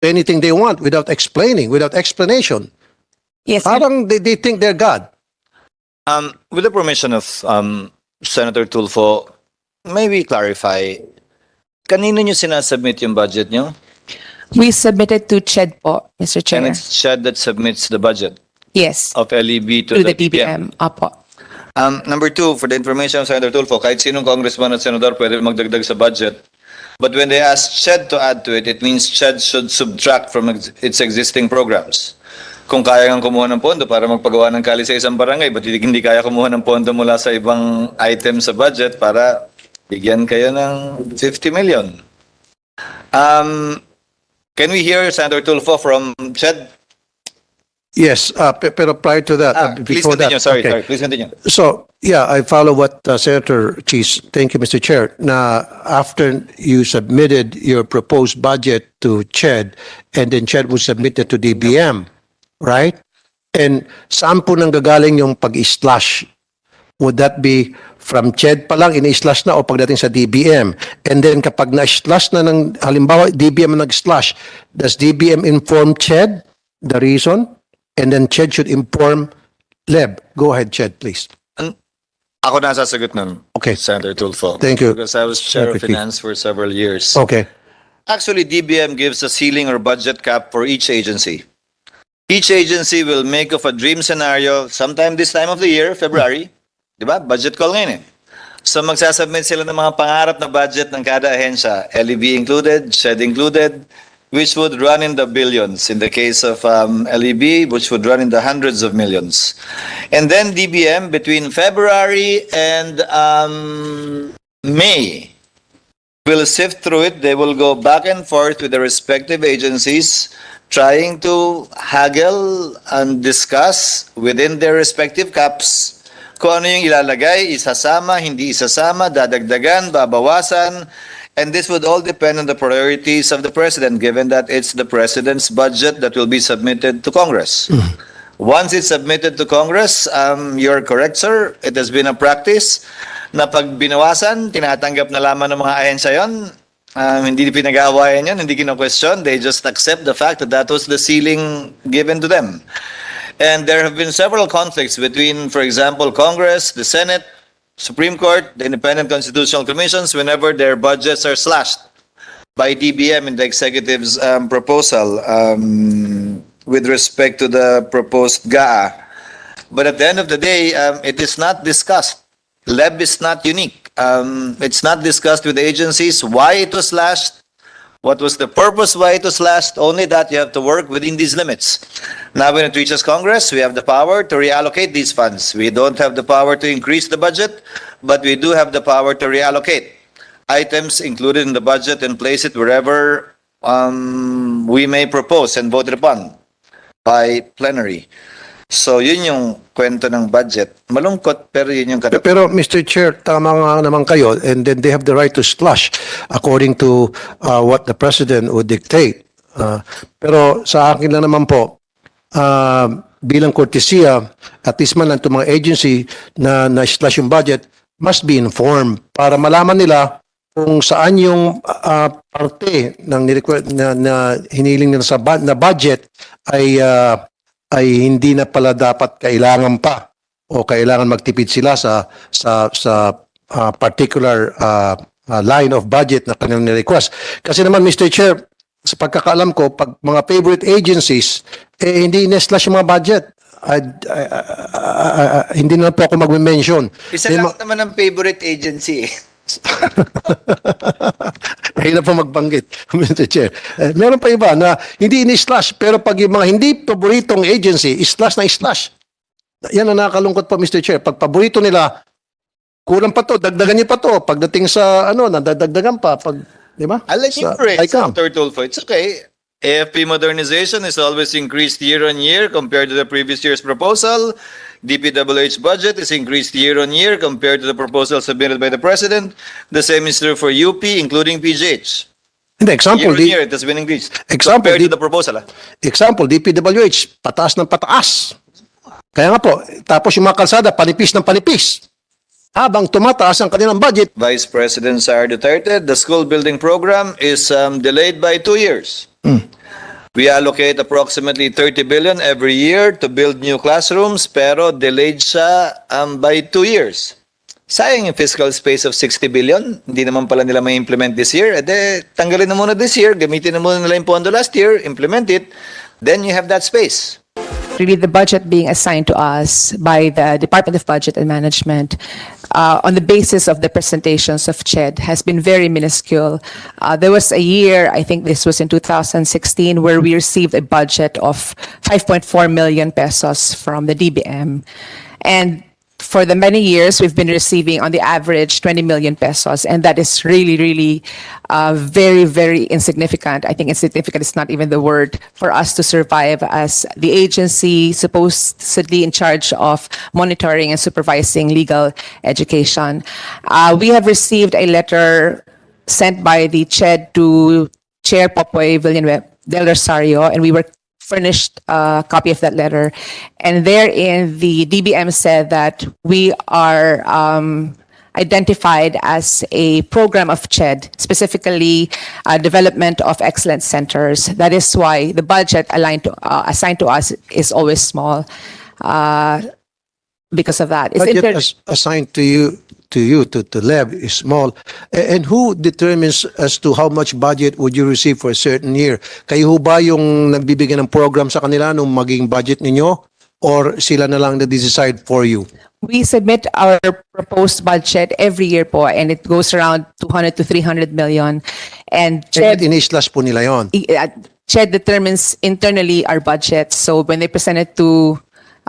anything they want without explaining, without explanation. Yes, Parang they think they're God. With the permission of Senator Tulfo, maybe clarify, kanino nyo sinasubmit yung budget nyo? we submitted to CHED po, Mr. Chair. And it's CHED that submits the budget Yes, of LEB to to the the PBM. Opo. Number two, for the information of Senator Tulfo, kahit sinong congressman at senador pwede magdagdag sa budget. But when they ask CHED to add to it, it means CHED should subtract from its existing programs. Kung kaya nga kumuha ng pondo para magpagawa ng kali sa isang barangay, ba't hindi kaya kumuha ng pondo mula sa ibang item sa budget para bigyan kayo ng 50 million? Can we hear Senator Tulfo from CHED? Yes, pero prior to that, Please before continue. that, Sorry, okay. sorry. Please continue. So, yeah, I follow what Senator Cheese, thank you, Mr. Chair, na after you submitted your proposed budget to CHED, and then CHED would submit it to DBM, right? And saan po nang gagaling yung pag-slash? Would that be from CHED pa lang, in-slash na, o pagdating sa DBM? And then kapag na-slash na ng, halimbawa, DBM na nag-slash, does DBM inform CHED the reason? And then CHED should inform LEB. Go ahead, CHED, please. Ako na sasagot nun, Okay. Senator Tulfo. Thank you. Because I was chair of Secretary. finance for several years. Okay. Actually, DBM gives a ceiling or budget cap for each agency. Each agency will make of a dream scenario sometime this time of the year, February. Di ba? Budget call ngayon eh. So magsasubmit sila ng mga pangarap na budget ng kada ahensya, LEB included, CHED included, which would run in the billions. In the case of LEB, which would run in the hundreds of millions. And then DBM, between February and May, will sift through it. They will go back and forth with the respective agencies, trying to haggle and discuss within their respective caps kung ano yung ilalagay, isasama, hindi isasama, dadagdagan, babawasan. And this would all depend on the priorities of the president, given that it's the president's budget that will be submitted to Congress. Once it's submitted to Congress, you're correct, sir. It has been a practice na pag binawasan, tinatanggap na lamang ng mga ahensya yon. Hindi pinag-aawayan yan, hindi kino-question. They just accept the fact that that was the ceiling given to them. And there have been several conflicts between, for example, Congress, the Senate, Supreme Court, the independent constitutional commissions, whenever their budgets are slashed by DBM in the executive's proposal with respect to the proposed GAA. But at the end of the day, it is not discussed. LEB is not unique. It's not discussed with the agencies why it was slashed, what was the purpose why it was slashed, only that you have to work within these limits. Now when it reaches Congress, we have the power to reallocate these funds. We don't have the power to increase the budget, but we do have the power to reallocate items included in the budget and place it wherever we may propose and vote upon by plenary. So yun yung kwento ng budget. Malungkot pero yun yung katotohanan. Pero Mr. Chair, tama nga naman kayo, and then they have the right to slash according to what the President would dictate. Pero sa akin lang naman po, bilang kortesiya, at least man lang itong mga agency na na-slash yung budget, must be informed para malaman nila kung saan yung parte ng na hiniling nila na budget ay hindi na pala dapat kailangan pa o kailangan magtipid sila sa particular line of budget na kanilang ni-request. Kasi naman, Mr. Chair, sa pagkakaalam ko, pag mga favorite agencies, hindi na-slash yung mga budget. Hindi na po ako mag-mention. Isa lang naman ang favorite agency eh. Mahirap po magbanggit, Mr. Chair. Meron pa iba na hindi ini-slash, pero pag yung mga hindi paboritong agency, slash na slash. Yan ang nakakalungkot po, Mr. Chair. Pag paborito nila, kulang pa to, dagdagan niyo pa to. Pagdating sa, nadadagdagan pa. Di ba? I'll let you praise, Dr. Tulfo. It's okay. AFP modernization is always increased year on year compared to the previous year's proposal. DPWH budget is increased year on year compared to the proposal submitted by the President. The same is true for UP, including PGH. Hindi, example, Year on year, it has been increased. Example, compared to the proposal. Example, DPWH, pataas ng pataas. Kaya nga po, tapos yung mga kalsada, panipis ng panipis. Habang tumataas ang kanilang budget. Vice President Sara Duterte, the school building program is delayed by 2 years. We allocate approximately 30 billion every year to build new classrooms, pero delayed siya by 2 years. Sayang yung fiscal space of 60 billion. Hindi naman pala nila may implement this year. Tanggalin na muna this year, gamitin na muna nila yung pondo last year, implement it, then you have that space. Really, the budget being assigned to us by the Department of Budget and Management on the basis of the presentations of CHED has been very minuscule. There was a year, I think this was in 2016, where we received a budget of 5.4 million pesos from the DBM. And for the many years, we've been receiving on the average 20 million pesos, and that is really, really very, very insignificant. I think insignificant is not even the word for us to survive as the agency supposedly in charge of monitoring and supervising legal education. We have received a letter sent by the CHED to Chair Popoy Villanueva del Rosario, and we were furnished a copy of that letter. And therein, the DBM said that we are identified as a program of CHED, specifically development of excellence centers. That is why the budget assigned to us is always small because of that. It's Budget assigned to you, to LEV is small. And who determines as to how much budget would you receive for a certain year? Kayo ho ba yung nagbibigay ng program sa kanila nung maging budget ninyo? Or sila na lang na-decide for you? We submit our proposed budget every year po, and it goes around 200 to 300 million. And CHED in-slash po nila yon. CHED determines internally our budget. So when they present it to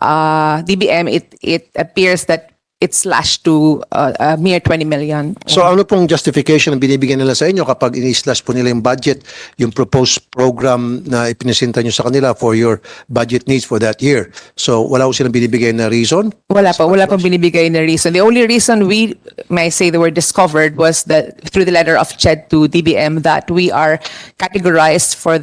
DBM, it appears that it's slashed to a mere 20 million. So ano pong justification na binibigyan nila sa inyo kapag in-slash po nila yung budget, yung proposed program na ipinisinta nyo sa kanila for your budget needs for that year? So wala ko silang binibigay na reason? Wala pong binibigay na reason. The only reason we may say they were discovered was that through the letter of CHED to DBM that we are categorized for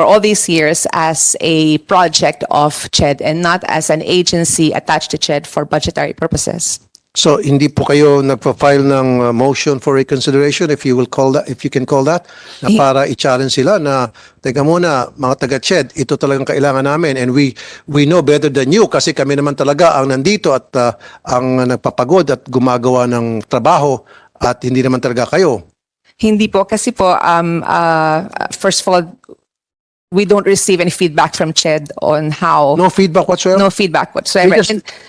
all these years as a project of CHED and not as an agency attached to CHED for budgetary purposes. So hindi po kayo nagpa-file ng motion for reconsideration, if you will call that, if you can call that, na para i-challenge sila na teka muna mga taga-CHED, ito talagang kailangan namin, and we know better than you kasi kami naman talaga ang nandito at ang nagpapagod at gumagawa ng trabaho at hindi naman talaga kayo. Hindi po kasi po first of all, we don't receive any feedback from CHED on how. No feedback whatsoever? No feedback whatsoever.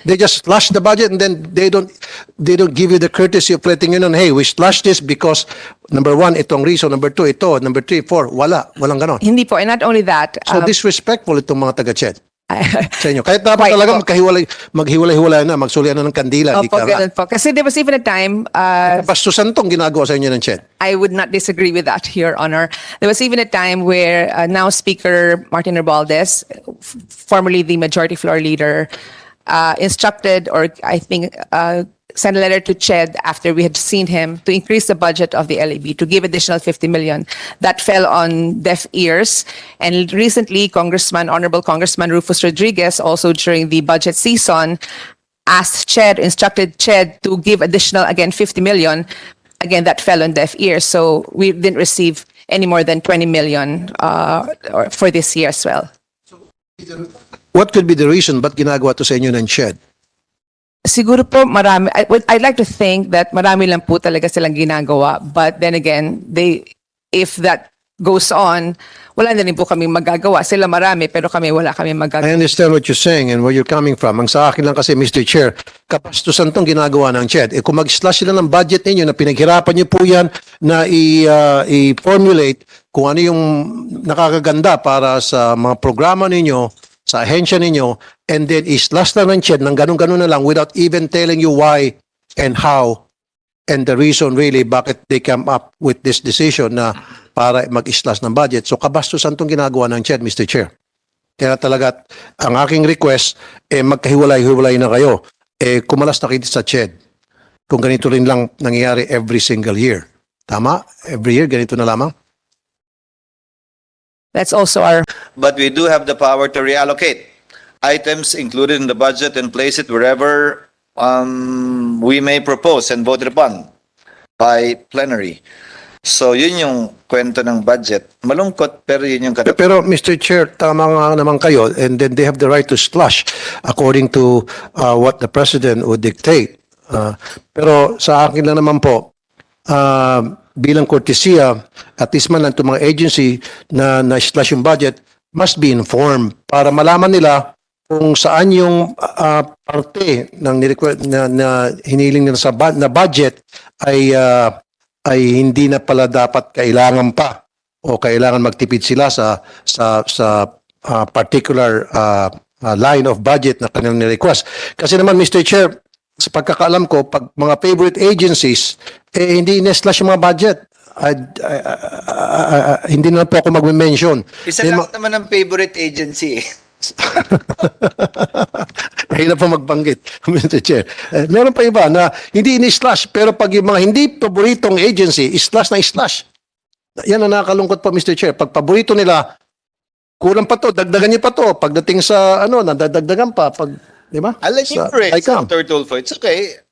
They just slash the budget and then they don't give you the courtesy of letting you know, hey, we slashed this because number one, itong reason, number two, ito, number three, four, walang ganon. Hindi po, and not only that. So disrespectful itong mga taga-CHED sa inyo. Kahit dapat Right talaga po. maghiwalay-hiwalay na, magsulian na ng kandila. di Opo, ka nga. ganun po. Kasi there was even a time, Bastusan tong ginagawa sa inyo ng CHED. I would not disagree with that, Your Honor. There was even a time where now Speaker Martin Romualdez, formerly the Majority Floor Leader, instructed, or I think sent a letter to CHED after we had seen him to increase the budget of the LAB to give additional 50 million. That fell on deaf ears. And recently, Honorable Congressman Rufus Rodriguez, also during the budget season, instructed CHED to give additional, again, 50 million. Again, that fell on deaf ears. So we didn't receive any more than 20 million for this year as well. What could be the reason ba't ginagawa to sa inyo ng CHED? Siguro po marami. I'd like to think that marami lang po talaga silang ginagawa. But then again, if that goes on, wala na rin po kami magagawa. Sila marami, pero wala kami I magagawa. understand what you're saying and where you're coming from. Ang sa akin lang kasi, Mr. Chair, kapastusan tong ginagawa ng CHED. Kung mag-slash sila ng budget ninyo na pinaghirapan niyo po yan na i-formulate kung ano yung nakakaganda para sa mga programa ninyo, sa ahensya ninyo, and then i-slash lang ng CHED ng ganun-ganun na lang without even telling you why and how and the reason really bakit they come up with this decision na para mag-slash ng budget. So kabastusan tong ginagawa ng CHED, Mr. Chair. Kaya talaga, ang aking request, magkahiwalay-hiwalay na kayo. Kumalas na kayo sa CHED. Kung ganito rin lang nangyayari every single year. Tama? Every year, ganito na lamang? That's also our. But we do have the power to reallocate items included in the budget and place it wherever we may propose and vote upon by plenary. So, yun yung kwento ng budget. Malungkot, pero yun yung Pero Mr. Chair, tama nga naman kayo, and then they have the right to slash according to what the President would dictate. Pero sa akin lang naman po, bilang kortesiya, at least man lang itong mga agency na na-slash yung budget, must be informed para malaman nila kung saan yung parte ng na hiniling nila sa na budget ay hindi na pala dapat kailangan pa o kailangan magtipid sila sa particular line of budget na kanilang ni-request. Kasi naman Mr. Chair, sa pagkakaalam ko, pag mga favorite agencies, hindi in-slash yung mga budget. Hindi na po ako mag-mention. Isa lang naman ang favorite agency eh. Mahirap pa magbanggit, Mr. Chair. Meron pa iba na hindi in-slash, pero pag yung mga hindi paboritong agency, slash na slash. Yan ang nakakalungkot po, Mr. Chair. Pag paborito nila, kulang pa to, dagdagan niyo pa to. Pagdating sa, nadadagdagan pa. Pag, di ba? I'll let you Sa pray, ICAM. Senator Tulfo. It's okay.